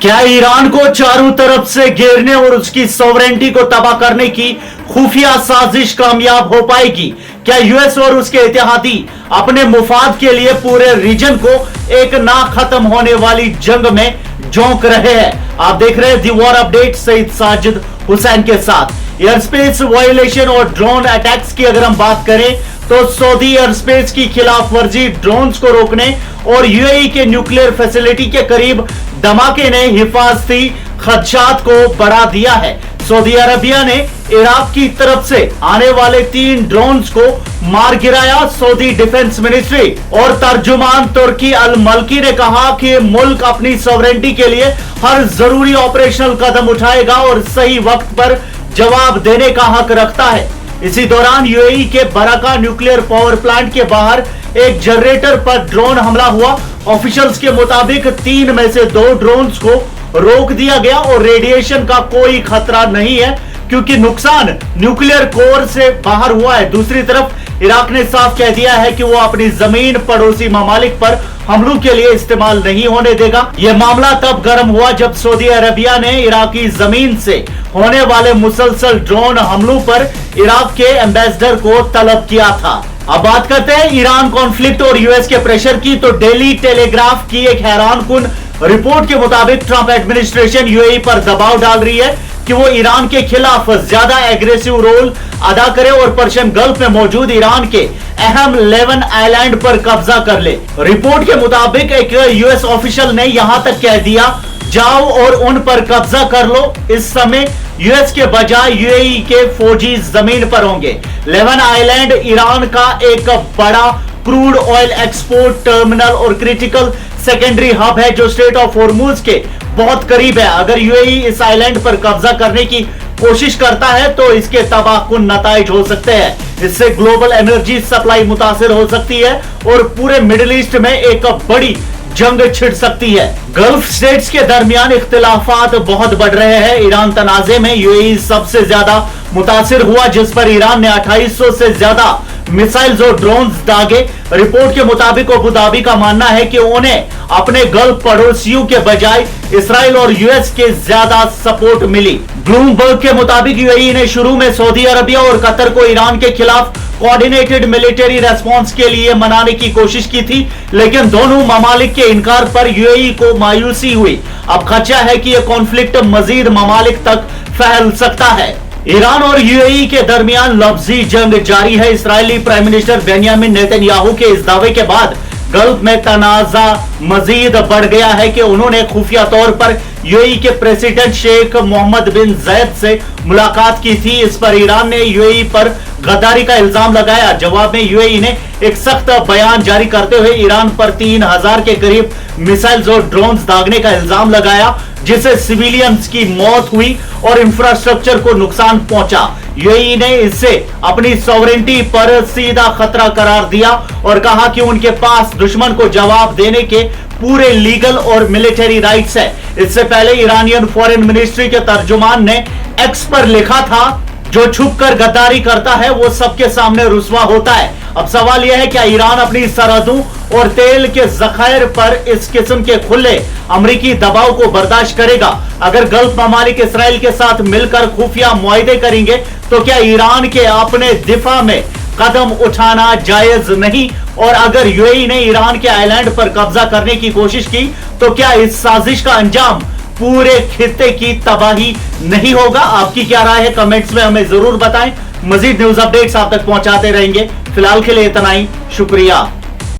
क्या ईरान को चारों तरफ से घेरने और उसकी सॉवरेंटी को तबाह करने की खुफिया साजिश कामयाब हो पाएगी? क्या यूएस और उसके इत्तेहादी अपने मुफाद के लिए पूरे रीजन को एक ना खत्म होने वाली जंग में झोंक रहे हैं? आप देख रहे हैं the war update Saeed Sajid Hussain के साथ। एयर स्पेस वायलेशन और ड्रोन अटैक्स की अगर हम बात करें तो सऊदी एयर स्पेस की खिलाफ वर्जी, ड्रोन्स को रोकने और यूएई के न्यूक्लियर फैसिलिटी के करीब धमाके ने हिफाजती खदशात को बढ़ा दिया है। सऊदी अरबिया ने इराक की तरफ से आने वाले 3 ड्रोन्स को मार गिराया। सऊदी डिफेंस मिनिस्ट्री और तर्जुमान तुर्की अल मल्की ने कहा कि मुल्क अपनी सॉवरेंटी के लिए हर जरूरी ऑपरेशनल कदम उठाएगा और सही वक्त पर जवाब देने का हक रखता है। इसी दौरान यूएई के बराका न्यूक्लियर पावर प्लांट के बाहर एक जनरेटर पर ड्रोन हमला हुआ। ऑफिशियल्स के मुताबिक 3 में से 2 ड्रोन्स को रोक दिया गया और रेडिएशन का कोई खतरा नहीं है क्योंकि नुकसान न्यूक्लियर कोर से बाहर हुआ है। दूसरी तरफ इराक ने साफ कह दिया है कि वो अपनी जमीन पड़ोसी ममालिक पर हमलों के लिए इस्तेमाल नहीं होने देगा। यह मामला तब गर्म हुआ जब सऊदी अरबिया ने इराकी जमीन से होने वाले मुसलसल ड्रोन हमलों पर इराक के एम्बेसडर को तलब किया था। अब बात करते हैं ईरान कॉन्फ्लिक्ट और यूएस के प्रेशर की। तो डेली टेलीग्राफ की एक हैरानकुन रिपोर्ट के मुताबिक ट्रंप एडमिनिस्ट्रेशन यूएई पर दबाव डाल रही है कि वो ईरान के खिलाफ ज्यादा एग्रेसिव रोल अदा करे और पर्शियन गल्फ में मौजूद ईरान के अहम 11 आइलैंड पर कब्जा कर ले। रिपोर्ट के मुताबिक एक यूएस ऑफिशियल ने यहां तक कह दिया, जाओ और उन पर कब्जा कर लो। इस समय यूएस के बजाय यूएई के फौजी जमीन पर होंगे। 11 आइलैंड ईरान का एक बड़ा क्रूड ऑयल एक्सपोर्ट टर्मिनल और क्रिटिकल सेकेंडरी हब है जो स्ट्रेट ऑफ हॉर्मुज के बहुत करीब है। अगर यूएई इस आइलैंड पर कब्जा करने की कोशिश करता है तो इसके तबाहकुन नताइज हो सकते हैं। इससे ग्लोबल एनर्जी सप्लाई मुतासिर हो सकती है और पूरे मिडिल ईस्ट में एक बड़ी जंग छिड़ सकती है। गल्फ स्टेट्स के दरमियान इख्तिलाफात बहुत बढ़ रहे हैं। ईरान तनाजे में यूएई सबसे ज्यादा मुतासिर हुआ, जिस पर ईरान ने 2800 से ज्यादा मिसाइल्स और ड्रोन्स दागे। रिपोर्ट के मुताबिक अबू धाबी का मानना है कि उन्हें अपने गल्फ पड़ोसियों के बजाय इसराइल और यूएस के ज्यादा सपोर्ट मिली। ब्लूमबर्ग के मुताबिक यूएई ने शुरू में सऊदी अरबिया और कतर को ईरान के खिलाफ कोऑर्डिनेटेड मिलिट्री रेस्पॉन्स के लिए मनाने की कोशिश की थी, लेकिन दोनों ममालिक के इनकार पर यूएई को मायूसी हुई। अब खदशा है कि यह कॉन्फ्लिक्ट मजीद ममालिक तक फैल सकता है। ईरान और यूएई के दरमियान लफ्जी जंग जारी है। इस्राएली प्राइम मिनिस्टर बेंयामिन नेतन्याहू के इस दावे के बाद गल्फ में तनाजा मजीद बढ़ गया है कि उन्होंने खुफिया तौर पर यूएई के प्रेसिडेंट शेख मोहम्मद बिन जायद से मुलाकात की थी। इस पर ईरान ने यूएई पर गद्दारी का इल्जाम लगाया। जवाब में यूएई ने एक सख्त बयान जारी करते हुए ईरान पर 3000 के करीब मिसाइल्स और ड्रोन्स दागने का इल्जाम लगाया, जिससे सिविलियंस की मौत हुई और इंफ्रास्ट्रक्चर को नुकसान पहुंचा। यूएई ने इससे अपनी सॉवरेंटी पर सीधा खतरा करार दिया और कहा कि उनके पास दुश्मन को जवाब देने के पूरे लीगल और मिलिट्री राइट्स है। इससे पहले ईरानियन फॉरेन मिनिस्ट्री के तर्जुमान ने एक्स पर लिखा था, जो छुपकर गद्दारी करता है वो सबके सामने रुस्वा होता है। अब सवाल यह है क्या ईरान अपनी सरहदों और तेल के जखायर पर इस किस्म के खुले अमरीकी दबाव को बर्दाश्त करेगा? अगर गल्फ ममालिक इसराइल के साथ मिलकर खुफिया मुआहदे करेंगे तो क्या ईरान के अपने दिफा में कदम उठाना जायज नहीं? और अगर यूएई ने ईरान के आइलैंड पर कब्जा करने की कोशिश की तो क्या इस साजिश का अंजाम पूरे खित्ते की तबाही नहीं होगा? आपकी क्या राय है? कमेंट्स में हमें जरूर बताएं। मजीद न्यूज अपडेट्स आप तक पहुंचाते रहेंगे। फिलहाल के लिए इतना ही, शुक्रिया।